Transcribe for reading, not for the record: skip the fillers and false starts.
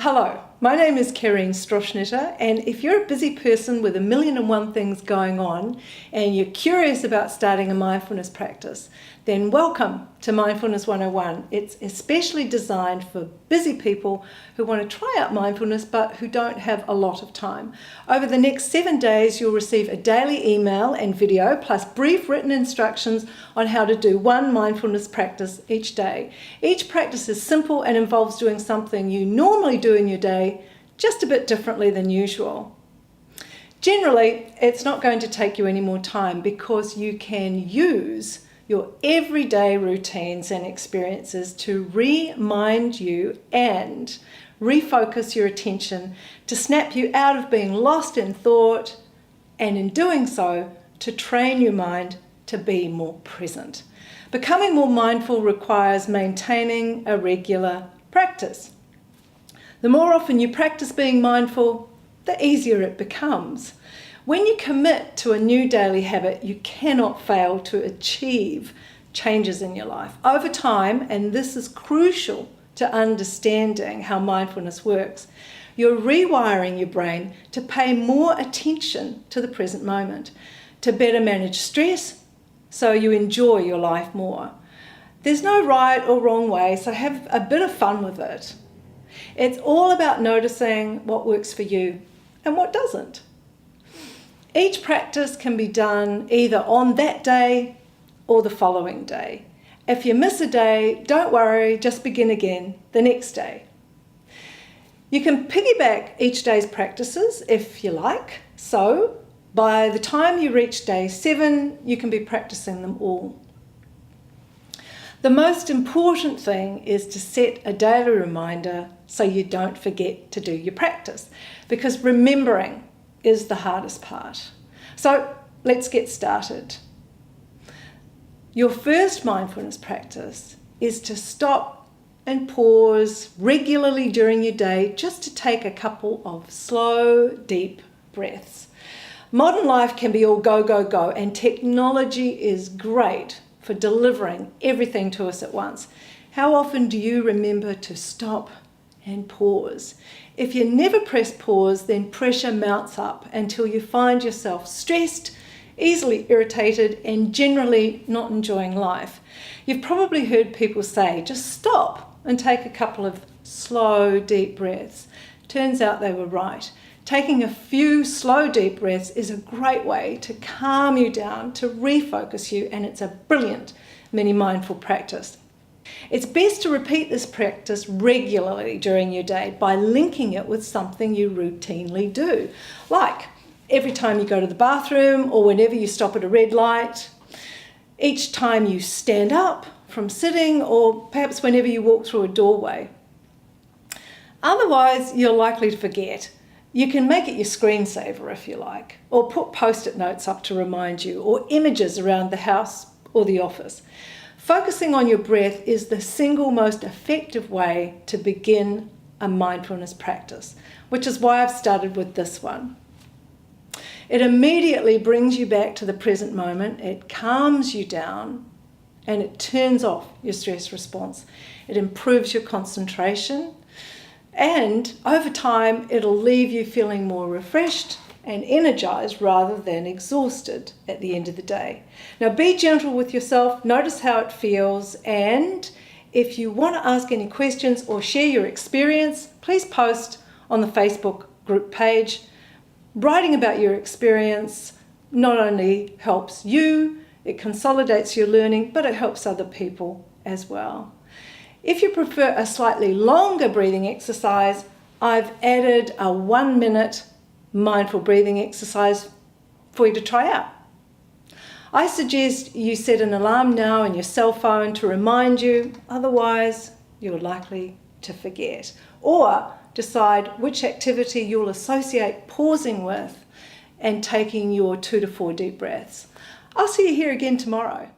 Hello, my name is Karine Stroschnitter, and if you're a busy person with 1,000,001 things going on and you're curious about starting a mindfulness practice, then welcome to Mindfulness 101. It's especially designed for busy people who want to try out mindfulness but who don't have a lot of time. Over the next 7 days, you'll receive a daily email and video plus brief written instructions on how to do one mindfulness practice each day. Each practice is simple and involves doing something you normally do in your day, just a bit differently than usual. Generally, it's not going to take you any more time because you can use your everyday routines and experiences to remind you and refocus your attention, to snap you out of being lost in thought, and in doing so, to train your mind to be more present. Becoming more mindful requires maintaining a regular practice. The more often you practice being mindful, the easier it becomes. When you commit to a new daily habit, you cannot fail to achieve changes in your life. Over time, and this is crucial to understanding how mindfulness works, you're rewiring your brain to pay more attention to the present moment, to better manage stress so you enjoy your life more. There's no right or wrong way, so have a bit of fun with it. It's all about noticing what works for you and what doesn't. Each practice can be done either on that day or the following day. If you miss a day, don't worry, just begin again the next day. You can piggyback each day's practices if you like, so by the time you reach day 7, you can be practicing them all. The most important thing is to set a daily reminder so you don't forget to do your practice, because remembering is the hardest part. So let's get started. Your first mindfulness practice is to stop and pause regularly during your day just to take a couple of slow, deep breaths. Modern life can be all go, go, go, and technology is great for delivering everything to us at once. How often do you remember to stop and pause? If you never press pause, then pressure mounts up until you find yourself stressed, easily irritated, and generally not enjoying life. You've probably heard people say, just stop and take a couple of slow, deep breaths. Turns out they were right. Taking a few slow, deep breaths is a great way to calm you down, to refocus you, and it's a brilliant mini mindful practice. It's best to repeat this practice regularly during your day by linking it with something you routinely do, like every time you go to the bathroom or whenever you stop at a red light, each time you stand up from sitting, or perhaps whenever you walk through a doorway. Otherwise, you're likely to forget. You can make it your screensaver if you like, or put post-it notes up to remind you, or images around the house or the office. Focusing on your breath is the single most effective way to begin a mindfulness practice, which is why I've started with this one. It immediately brings you back to the present moment, it calms you down, and it turns off your stress response. It improves your concentration, and over time, it'll leave you feeling more refreshed and energized rather than exhausted at the end of the day. Now, be gentle with yourself, notice how it feels, and if you want to ask any questions or share your experience, please post on the Facebook group page. Writing about your experience not only helps you, it consolidates your learning, but it helps other people as well. If you prefer a slightly longer breathing exercise, I've added a 1-minute mindful breathing exercise for you to try out. I suggest you set an alarm now on your cell phone to remind you, otherwise you're likely to forget. Or decide which activity you'll associate pausing with and taking your 2 to 4 deep breaths. I'll see you here again tomorrow.